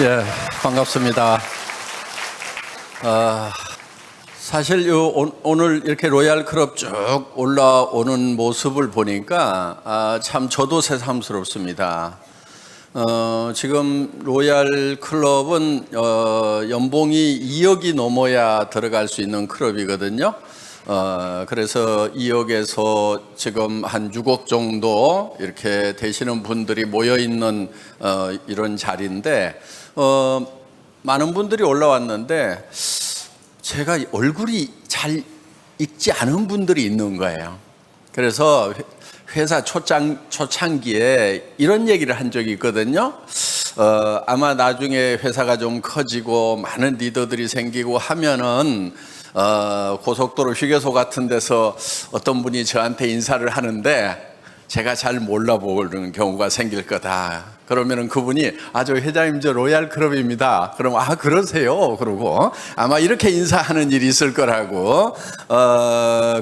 예, 반갑습니다. 사실 오늘 이렇게 로얄 클럽 쭉 올라오는 모습을 보니까 참 저도 새삼스럽습니다. 지금 로얄 클럽은 연봉이 2억이 넘어야 들어갈 수 있는 클럽이거든요. 그래서 2억에서 지금 한 6억 정도 이렇게 되시는 분들이 모여 있는 이런 자리인데, 많은 분들이 올라왔는데 제가 얼굴이 잘 익지 않은 분들이 있는 거예요. 그래서 회사 초창기에 이런 얘기를 한 적이 있거든요. 아마 나중에 회사가 좀 커지고 많은 리더들이 생기고 하면은 고속도로 휴게소 같은 데서 어떤 분이 저한테 인사를 하는데 제가 잘 몰라보는 경우가 생길 거다. 그러면은 그분이 저 회장님 저 로얄 클럽입니다. 그럼 그러세요. 그러고 아마 이렇게 인사하는 일이 있을 거라고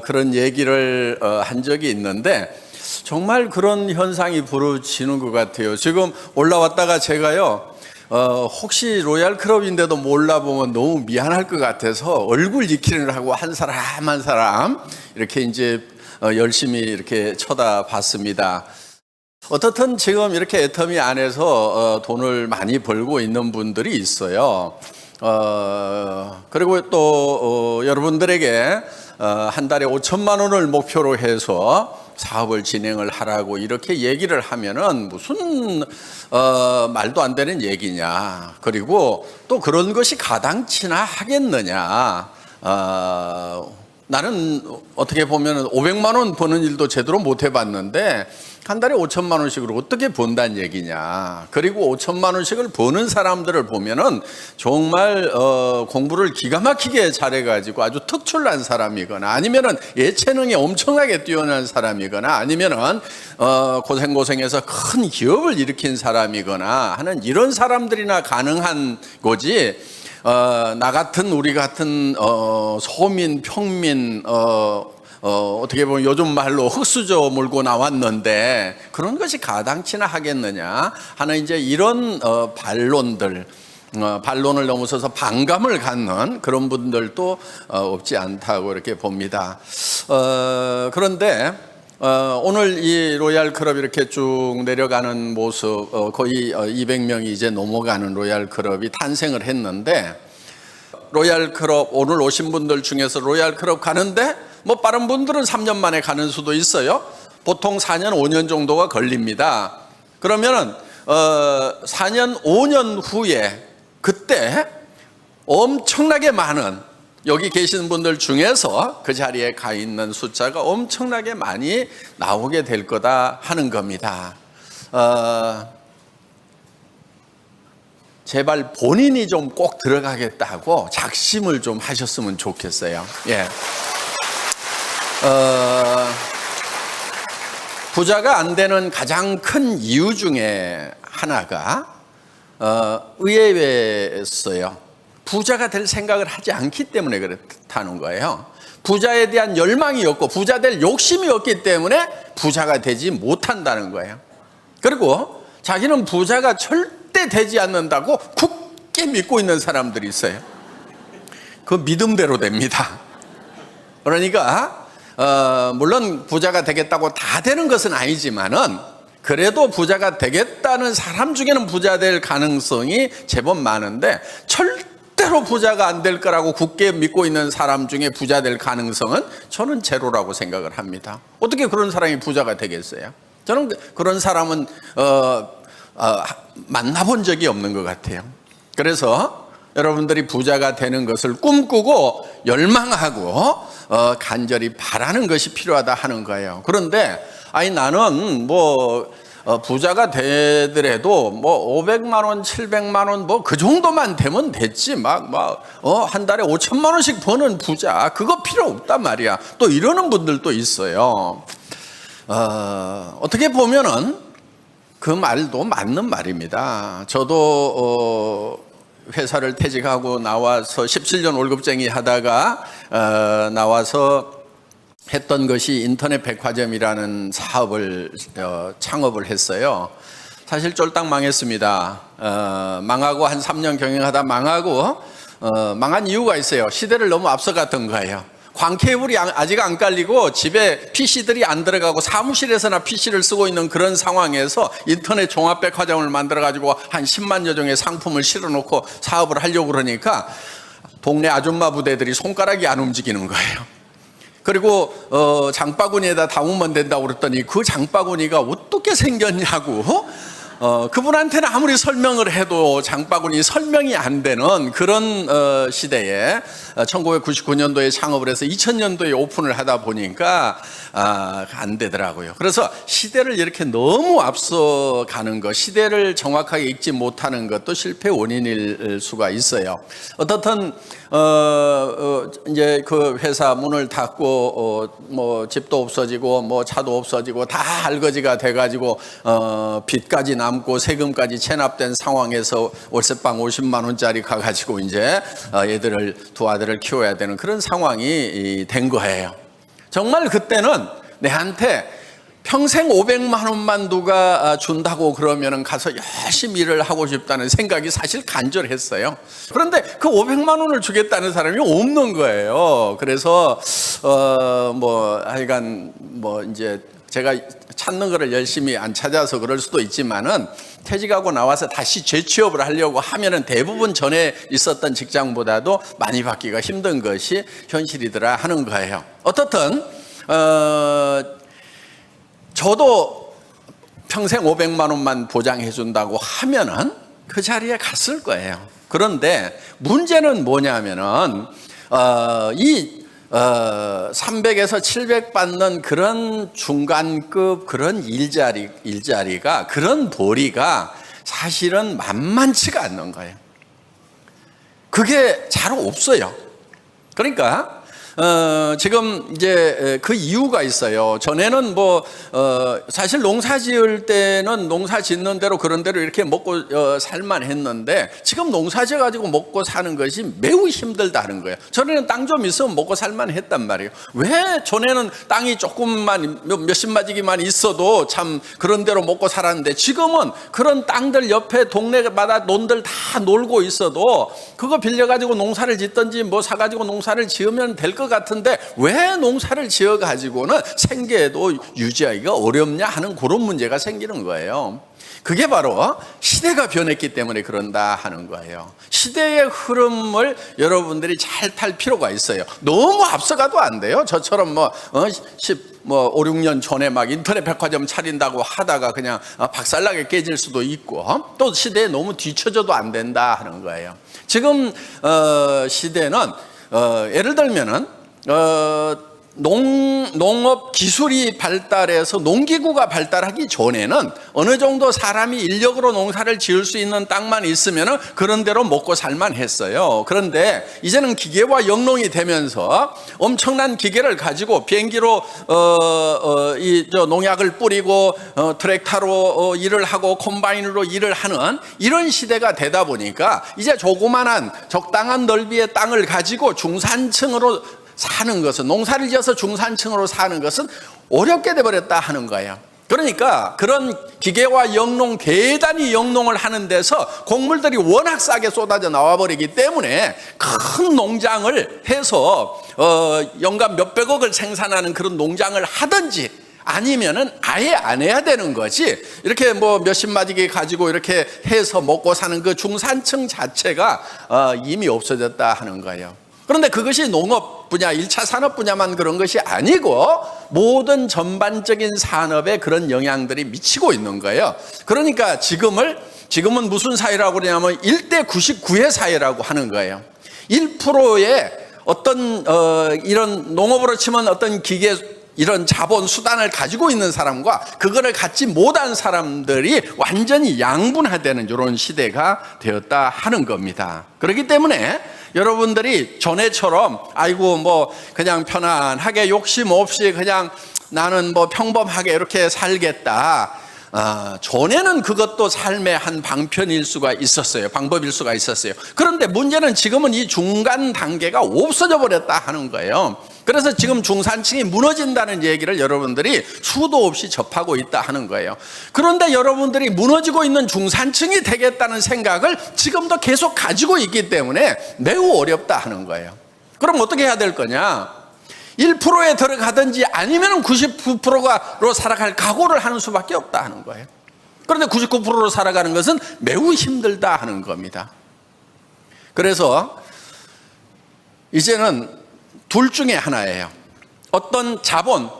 그런 얘기를 한 적이 있는데, 정말 그런 현상이 벌어지는 것 같아요. 지금 올라왔다가 제가요, 혹시 로얄 클럽인데도 몰라보면 너무 미안할 것 같아서 얼굴 익히를 하고 한 사람 한 사람 이렇게 이제 열심히 이렇게 쳐다봤습니다. 어떻든 지금 이렇게 애터미 안에서 돈을 많이 벌고 있는 분들이 있어요. 그리고 또 여러분들에게 한 달에 5천만 원을 목표로 해서 사업을 진행을 하라고 이렇게 얘기를 하면은 무슨 말도 안 되는 얘기냐. 그리고 또 그런 것이 가당치나 하겠느냐. 나는 어떻게 보면 500만 원 버는 일도 제대로 못 해봤는데 한 달에 5천만 원씩으로 어떻게 번다는 얘기냐. 그리고 5천만 원씩을 버는 사람들을 보면은 정말 공부를 기가 막히게 잘해가지고 아주 특출난 사람이거나 아니면은 예체능이 엄청나게 뛰어난 사람이거나 아니면은 고생해서 큰 기업을 일으킨 사람이거나 하는 이런 사람들이나 가능한 거지. 나 같은 우리 같은 소민 평민 어떻게 보면 요즘 말로 흙수저 몰고 나왔는데 그런 것이 가당치나 하겠느냐 하는 이제 이런 반론을 넘어서서 반감을 갖는 그런 분들도 없지 않다고 이렇게 봅니다. 그런데 오늘 이 로얄 클럽 이렇게 쭉 내려가는 모습, 거의 200명이 이제 넘어가는 로얄 클럽이 탄생을 했는데, 로얄 클럽 오늘 오신 분들 중에서 로얄 클럽 가는데 뭐 빠른 분들은 3년 만에 가는 수도 있어요. 보통 4년 5년 정도가 걸립니다. 그러면은 4년 5년 후에 그때 엄청나게 많은 여기 계신 분들 중에서 그 자리에 가 있는 숫자가 엄청나게 많이 나오게 될 거다 하는 겁니다. 제발 본인이 좀 꼭 들어가겠다고 작심을 좀 하셨으면 좋겠어요. 예. 부자가 안 되는 가장 큰 이유 중에 하나가 의외였어요. 부자가 될 생각을 하지 않기 때문에 그렇다는 거예요. 부자에 대한 열망이 없고 부자 될 욕심이 없기 때문에 부자가 되지 못한다는 거예요. 그리고 자기는 부자가 절대 되지 않는다고 굳게 믿고 있는 사람들이 있어요. 그 믿음대로 됩니다. 그러니까 물론 부자가 되겠다고 다 되는 것은 아니지만은 그래도 부자가 되겠다는 사람 중에는 부자 될 가능성이 제법 많은데 절대로 부자가 안 될 거라고 굳게 믿고 있는 사람 중에 부자 될 가능성은 저는 제로라고 생각을 합니다. 어떻게 그런 사람이 부자가 되겠어요? 저는 그런 사람은 만나본 적이 없는 것 같아요. 그래서 여러분들이 부자가 되는 것을 꿈꾸고 열망하고 간절히 바라는 것이 필요하다 하는 거예요. 그런데 나는 부자가 되더라도 500만 원, 700만 원 그 정도만 되면 됐지. 한 달에 5천만 원씩 버는 부자 그거 필요 없단 말이야. 또 이러는 분들도 있어요. 어떻게 보면은 그 말도 맞는 말입니다. 저도 회사를 퇴직하고 나와서 17년 월급쟁이 하다가 나와서 했던 것이 인터넷 백화점이라는 사업을 창업을 했어요. 사실 쫄딱 망했습니다. 망하고 한 3년 경영하다 망하고 망한 이유가 있어요. 시대를 너무 앞서갔던 거예요. 광케이블이 아직 안 깔리고 집에 PC들이 안 들어가고 사무실에서나 PC를 쓰고 있는 그런 상황에서 인터넷 종합백화점을 만들어가지고 한 10만여 종의 상품을 실어놓고 사업을 하려고 그러니까 동네 아줌마 부대들이 손가락이 안 움직이는 거예요. 그리고 장바구니에다 담으면 된다고 그랬더니 그 장바구니가 어떻게 생겼냐고 그분한테는 아무리 설명을 해도 장바구니 설명이 안 되는 그런 시대에 1999년도에 창업을 해서 2000년도에 오픈을 하다 보니까 안 되더라고요. 그래서 시대를 이렇게 너무 앞서가는 것, 시대를 정확하게 읽지 못하는 것도 실패 원인일 수가 있어요. 어떻든 이제 그 회사 문을 닫고 뭐 집도 없어지고 뭐 차도 없어지고 다 알거지가 돼가지고 빚까지 남고 세금까지 체납된 상황에서 월세방 50만 원짜리 가가지고 이제 애들을 두 아들을 키워야 되는 그런 상황이 된 거예요. 정말 그때는 내한테 평생 500만 원만 누가 준다고 그러면 가서 열심히 일을 하고 싶다는 생각이 사실 간절했어요. 그런데 그 500만 원을 주겠다는 사람이 없는 거예요. 그래서 뭐 하여간 뭐 이제 제가 찾는 거를 열심히 안 찾아서 그럴 수도 있지만은 퇴직하고 나와서 다시 재취업을 하려고 하면은 대부분 전에 있었던 직장보다도 많이 받기가 힘든 것이 현실이더라 하는 거예요. 어떻든 저도 평생 500만 원만 보장해 준다고 하면은 그 자리에 갔을 거예요. 그런데 문제는 뭐냐면은 이 300에서 700 받는 그런 중간급 그런 일자리가 그런 도리가 사실은 만만치가 않는 거예요. 그게 잘 없어요. 그러니까 지금 이제 그 이유가 있어요. 전에는 뭐 사실 농사 지을 때는 농사 짓는 대로 그런 대로 이렇게 먹고 살만 했는데 지금 농사 지어 가지고 먹고 사는 것이 매우 힘들다는 거예요. 전에는 땅 좀 있으면 먹고 살만 했단 말이에요. 왜 전에는 땅이 조금만 몇십 마디기만 있어도 참 그런 대로 먹고 살았는데 지금은 그런 땅들 옆에 동네마다 논들 다 놀고 있어도 그거 빌려 가지고 농사를 짓든지 뭐 사 가지고 농사를 지으면 될 것 같은데 왜 농사를 지어 가지고는 생계도 유지하기가 어렵냐 하는 그런 문제가 생기는 거예요. 그게 바로 시대가 변했기 때문에 그런다 하는 거예요. 시대의 흐름을 여러분들이 잘 탈 필요가 있어요. 너무 앞서가도 안 돼요. 저처럼 뭐 5, 6년 전에 막 인터넷 백화점 차린다고 하다가 그냥 박살나게 깨질 수도 있고 또 시대에 너무 뒤처져도 안 된다 하는 거예요. 지금 시대는 예를 들면은 농업 기술이 발달해서 농기구가 발달하기 전에는 어느 정도 사람이 인력으로 농사를 지을 수 있는 땅만 있으면 그런 대로 먹고 살만 했어요. 그런데 이제는 기계와 영농이 되면서 엄청난 기계를 가지고 비행기로 농약을 뿌리고 트랙터로 일을 하고 콤바인으로 일을 하는 이런 시대가 되다 보니까 이제 조그만한 적당한 넓이의 땅을 가지고 중산층으로 사는 것은 농사를 지어서 중산층으로 사는 것은 어렵게 돼버렸다 하는 거예요. 그러니까 그런 기계와 영농 대단히 영농을 하는 데서 곡물들이 워낙 싸게 쏟아져 나와버리기 때문에 큰 농장을 해서 연간 몇백억을 생산하는 그런 농장을 하든지 아니면은 아예 안 해야 되는 거지. 이렇게 뭐 몇십 마디기 가지고 이렇게 해서 먹고 사는 그 중산층 자체가 이미 없어졌다 하는 거예요. 그런데 그것이 농업 분야, 1차 산업 분야만 그런 것이 아니고 모든 전반적인 산업에 그런 영향들이 미치고 있는 거예요. 그러니까 지금은 무슨 사회라고 그러냐면 1대 99의 사회라고 하는 거예요. 1%의 어떤 이런 농업으로 치면 어떤 기계 이런 자본 수단을 가지고 있는 사람과 그거를 갖지 못한 사람들이 완전히 양분화되는 이런 시대가 되었다 하는 겁니다. 그렇기 때문에 여러분들이 전에처럼 아이고 뭐 그냥 편안하게 욕심 없이 그냥 나는 뭐 평범하게 이렇게 살겠다. 전에는 그것도 삶의 한 방편일 수가 있었어요. 방법일 수가 있었어요. 그런데 문제는 지금은 이 중간 단계가 없어져 버렸다 하는 거예요. 그래서 지금 중산층이 무너진다는 얘기를 여러분들이 수도 없이 접하고 있다 하는 거예요. 그런데 여러분들이 무너지고 있는 중산층이 되겠다는 생각을 지금도 계속 가지고 있기 때문에 매우 어렵다 하는 거예요. 그럼 어떻게 해야 될 거냐? 1%에 들어가든지 아니면 99%로 살아갈 각오를 하는 수밖에 없다 하는 거예요. 그런데 99%로 살아가는 것은 매우 힘들다 하는 겁니다. 그래서 이제는 둘 중에 하나예요. 어떤 자본,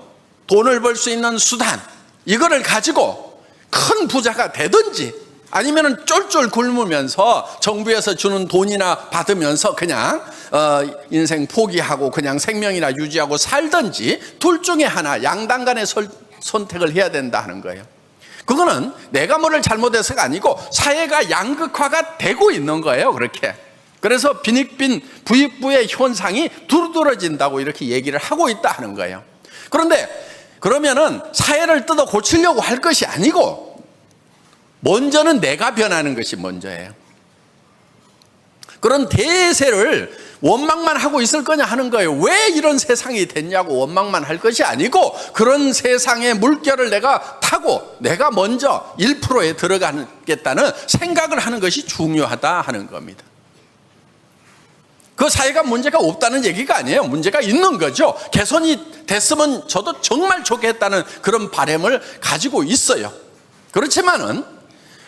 돈을 벌 수 있는 수단, 이거를 가지고 큰 부자가 되든지 아니면 쫄쫄 굶으면서 정부에서 주는 돈이나 받으면서 그냥 인생 포기하고 그냥 생명이나 유지하고 살든지 둘 중에 하나, 양당 간의 선택을 해야 된다 하는 거예요. 그거는 내가 뭐를 잘못해서가 아니고 사회가 양극화가 되고 있는 거예요. 그렇게. 그래서 빈익빈 부익부의 현상이 두드러진다고 이렇게 얘기를 하고 있다 하는 거예요. 그런데 그러면은 사회를 뜯어 고치려고 할 것이 아니고 먼저는 내가 변하는 것이 먼저예요. 그런 대세를 원망만 하고 있을 거냐 하는 거예요. 왜 이런 세상이 됐냐고 원망만 할 것이 아니고 그런 세상의 물결을 내가 타고 내가 먼저 1%에 들어가겠다는 생각을 하는 것이 중요하다 하는 겁니다. 그 사회가 문제가 없다는 얘기가 아니에요. 문제가 있는 거죠. 개선이 됐으면 저도 정말 좋겠다는 그런 바람을 가지고 있어요. 그렇지만은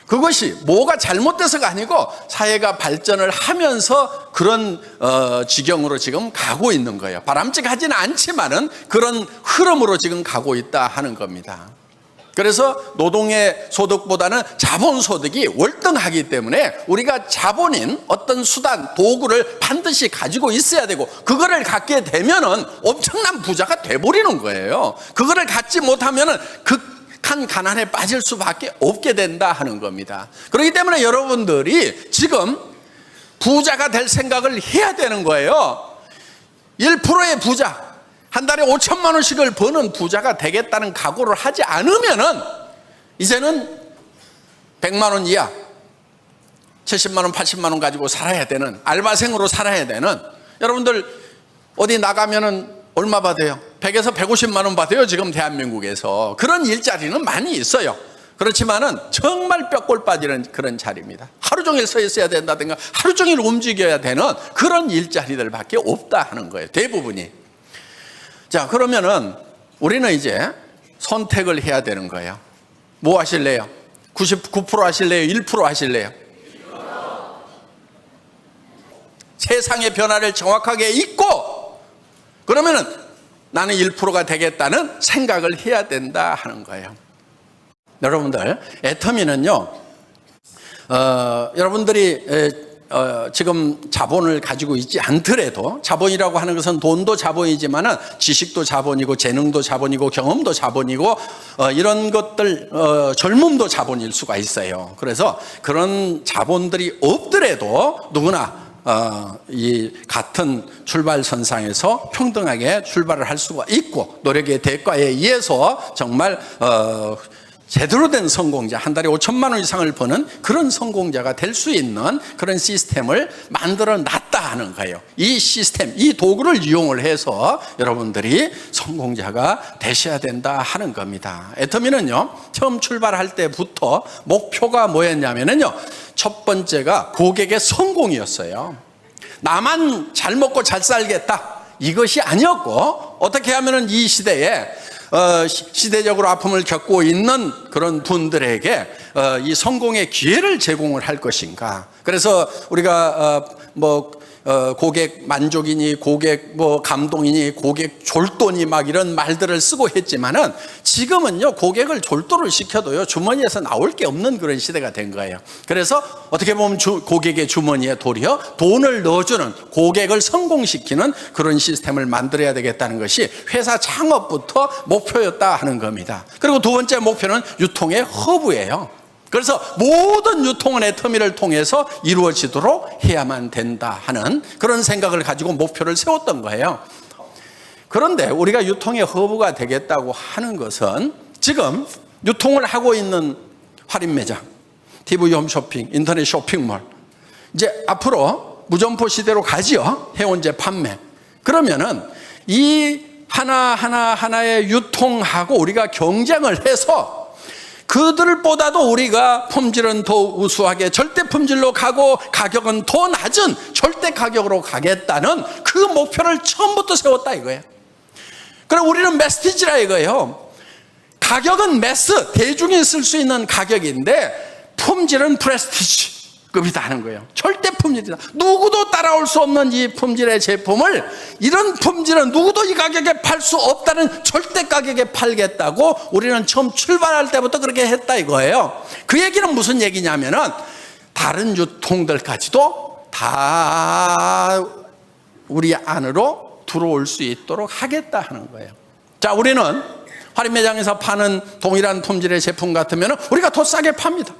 그것이 뭐가 잘못돼서가 아니고 사회가 발전을 하면서 그런 지경으로 지금 가고 있는 거예요. 바람직하지는 않지만은 그런 흐름으로 지금 가고 있다 하는 겁니다. 그래서 노동의 소득보다는 자본소득이 월등하기 때문에 우리가 자본인 어떤 수단, 도구를 반드시 가지고 있어야 되고 그거를 갖게 되면은 엄청난 부자가 돼버리는 거예요. 그거를 갖지 못하면은 극한 가난에 빠질 수밖에 없게 된다 하는 겁니다. 그렇기 때문에 여러분들이 지금 부자가 될 생각을 해야 되는 거예요. 1%의 부자, 한 달에 5천만 원씩을 버는 부자가 되겠다는 각오를 하지 않으면은 이제는 100만 원 이하, 70만 원, 80만 원 가지고 살아야 되는, 알바생으로 살아야 되는, 여러분들 어디 나가면은 얼마 받아요? 100에서 150만 원 받아요. 지금 대한민국에서. 그런 일자리는 많이 있어요. 그렇지만은 정말 뼈골 빠지는 그런 자리입니다. 하루 종일 서 있어야 된다든가 하루 종일 움직여야 되는 그런 일자리들밖에 없다 하는 거예요. 대부분이. 자, 그러면은 우리는 이제 선택을 해야 되는 거예요. 뭐 하실래요? 99% 하실래요? 1% 하실래요? 세상의 변화를 정확하게 잊고 그러면은 나는 1%가 되겠다는 생각을 해야 된다 하는 거예요. 여러분들, 애터미는요, 여러분들이 지금 자본을 가지고 있지 않더라도, 자본이라고 하는 것은 돈도 자본이지만은 지식도 자본이고 재능도 자본이고 경험도 자본이고 이런 것들, 젊음도 자본일 수가 있어요. 그래서 그런 자본들이 없더라도 누구나 이 같은 출발선상에서 평등하게 출발을 할 수가 있고 노력의 대가에 의해서 정말 제대로 된 성공자, 한 달에 5천만 원 이상을 버는 그런 성공자가 될 수 있는 그런 시스템을 만들어 놨다 하는 거예요. 이 시스템, 이 도구를 이용을 해서 여러분들이 성공자가 되셔야 된다 하는 겁니다. 애터미는요, 처음 출발할 때부터 목표가 뭐였냐면요, 첫 번째가 고객의 성공이었어요. 나만 잘 먹고 잘 살겠다, 이것이 아니었고, 어떻게 하면은 이 시대에 시대적으로 아픔을 겪고 있는 그런 분들에게 이 성공의 기회를 제공을 할 것인가. 그래서 우리가 고객 만족이니 고객 감동이니 고객 졸도니 막 이런 말들을 쓰고 했지만은 지금은요, 고객을 졸도를 시켜도요 주머니에서 나올 게 없는 그런 시대가 된 거예요. 그래서 어떻게 보면 고객의 주머니에 도리어 돈을 넣어주는, 고객을 성공시키는 그런 시스템을 만들어야 되겠다는 것이 회사 창업부터 목표였다 하는 겁니다. 그리고 두 번째 목표는 유통의 허브예요. 그래서 모든 유통은 애터미를 통해서 이루어지도록 해야만 된다 하는 그런 생각을 가지고 목표를 세웠던 거예요. 그런데 우리가 유통의 허브가 되겠다고 하는 것은 지금 유통을 하고 있는 할인 매장, TV 홈쇼핑, 인터넷 쇼핑몰, 이제 앞으로 무점포 시대로 가지요. 해운제 판매. 그러면은 이 하나의 유통하고 우리가 경쟁을 해서 그들보다도 우리가 품질은 더 우수하게 절대 품질로 가고 가격은 더 낮은 절대 가격으로 가겠다는 그 목표를 처음부터 세웠다 이거예요. 그럼 우리는 메시지라 이거예요. 가격은 매스, 대중이 쓸 수 있는 가격인데 품질은 프레스티지급이다 하는 거예요. 절대 품질이다. 누구도 따라올 수 없는 이 품질의 제품을, 이런 품질은 누구도 이 가격에 팔 수 없다는 절대 가격에 팔겠다고 우리는 처음 출발할 때부터 그렇게 했다 이거예요. 그 얘기는 무슨 얘기냐면은 다른 유통들까지도 다 우리 안으로 들어올 수 있도록 하겠다 하는 거예요. 자, 우리는 할인 매장에서 파는 동일한 품질의 제품 같으면 우리가 더 싸게 팝니다.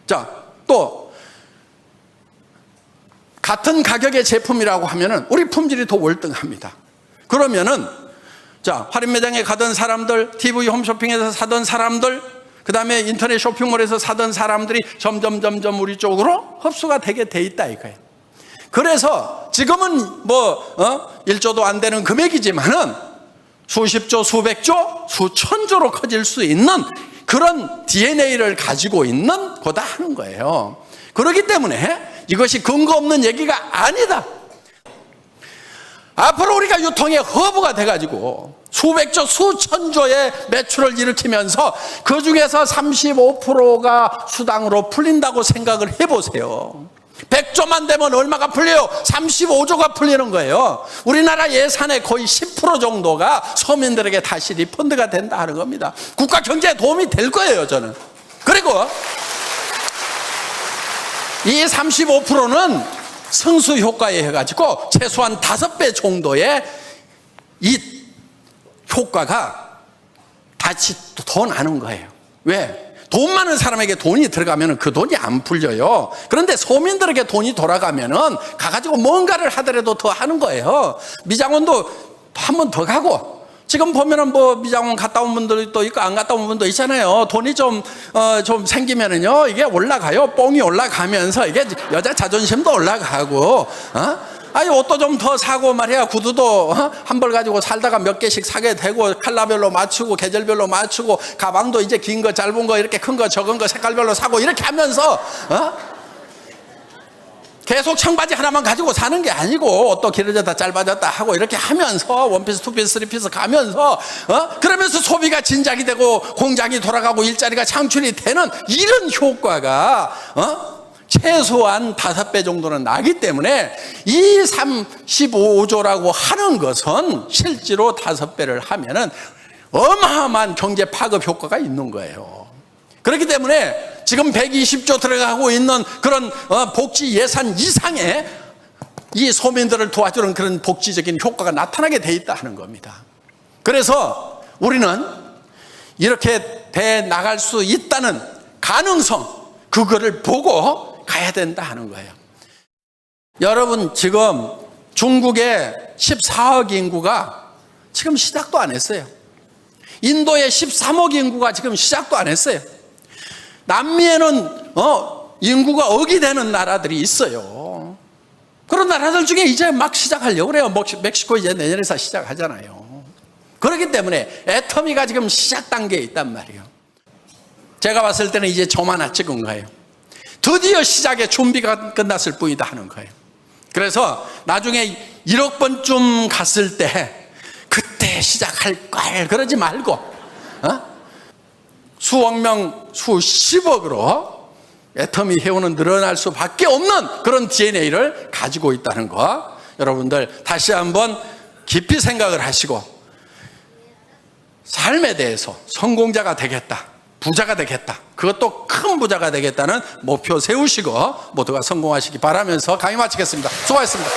자, 또 같은 가격의 제품이라고 하면은 우리 품질이 더 월등합니다. 그러면은 자, 할인 매장에 가던 사람들, TV 홈쇼핑에서 사던 사람들, 그 다음에 인터넷 쇼핑몰에서 사던 사람들이 점점 우리 쪽으로 흡수가 되게 돼 있다 이거예요. 그래서 지금은 1조도 안 되는 금액이지만은 수십조, 수백조, 수천조로 커질 수 있는 그런 DNA를 가지고 있는 거다 하는 거예요. 그렇기 때문에 이것이 근거 없는 얘기가 아니다. 앞으로 우리가 유통의 허브가 돼가지고 수백조, 수천조의 매출을 일으키면서 그 중에서 35%가 수당으로 풀린다고 생각을 해보세요. 100조만 되면 얼마가 풀려요? 35조가 풀리는 거예요. 우리나라 예산의 거의 10% 정도가 서민들에게 다시 리펀드가 된다 하는 겁니다. 국가 경제에 도움이 될 거예요, 저는. 그리고 이 35%는 승수 효과에 해가지고 최소한 5배 정도의 이 효과가 다시 더 나는 거예요. 왜? 돈 많은 사람에게 돈이 들어가면 그 돈이 안 풀려요. 그런데 서민들에게 돈이 돌아가면은 가가지고 뭔가를 하더라도 더 하는 거예요. 미장원도 한 번 더 가고, 지금 보면은 미장원 갔다 온 분들도 있고 안 갔다 온 분도 있잖아요. 돈이 좀 생기면은요, 이게 올라가요. 뽕이 올라가면서 이게 여자 자존심도 올라가고, 아니 옷도 좀 더 사고 말이야. 구두도 한 벌 가지고 살다가 몇 개씩 사게 되고, 컬러별로 맞추고 계절별로 맞추고, 가방도 이제 긴 거 짧은 거 이렇게 큰 거 적은 거 색깔별로 사고, 이렇게 하면서 계속 청바지 하나만 가지고 사는 게 아니고 옷도 길어졌다 짧아졌다 하고 이렇게 하면서 원피스, 투피스, 쓰리피스 가면서 그러면서 소비가 진작이 되고 공장이 돌아가고 일자리가 창출이 되는 이런 효과가 최소한 5배 정도는 나기 때문에 이 35조라고 하는 것은 실제로 5배를 하면은 어마어마한 경제 파급 효과가 있는 거예요. 그렇기 때문에 지금 120조 들어가고 있는 그런 복지 예산 이상의 이 서민들을 도와주는 그런 복지적인 효과가 나타나게 돼 있다 하는 겁니다. 그래서 우리는 이렇게 돼 나갈 수 있다는 가능성, 그거를 보고 가야 된다 하는 거예요. 여러분, 지금 중국의 14억 인구가 지금 시작도 안 했어요. 인도의 13억 인구가 지금 시작도 안 했어요. 남미에는 인구가 억이 되는 나라들이 있어요. 그런 나라들 중에 이제 막 시작하려고 그래요. 멕시코 이제 내년에서 시작하잖아요. 그렇기 때문에 애터미가 지금 시작 단계에 있단 말이에요. 제가 봤을 때는 이제 점 하나 찍은 거예요. 드디어 시작의 준비가 끝났을 뿐이다 하는 거예요. 그래서 나중에 1억 번쯤 갔을 때 그때 시작할 걸 그러지 말고 수억 명, 수십억으로 애터미 해운은 늘어날 수밖에 없는 그런 DNA를 가지고 있다는 거, 여러분들 다시 한번 깊이 생각을 하시고 삶에 대해서 성공자가 되겠다, 부자가 되겠다, 그것도 큰 부자가 되겠다는 목표 세우시고 모두가 성공하시기 바라면서 강의 마치겠습니다. 수고하셨습니다.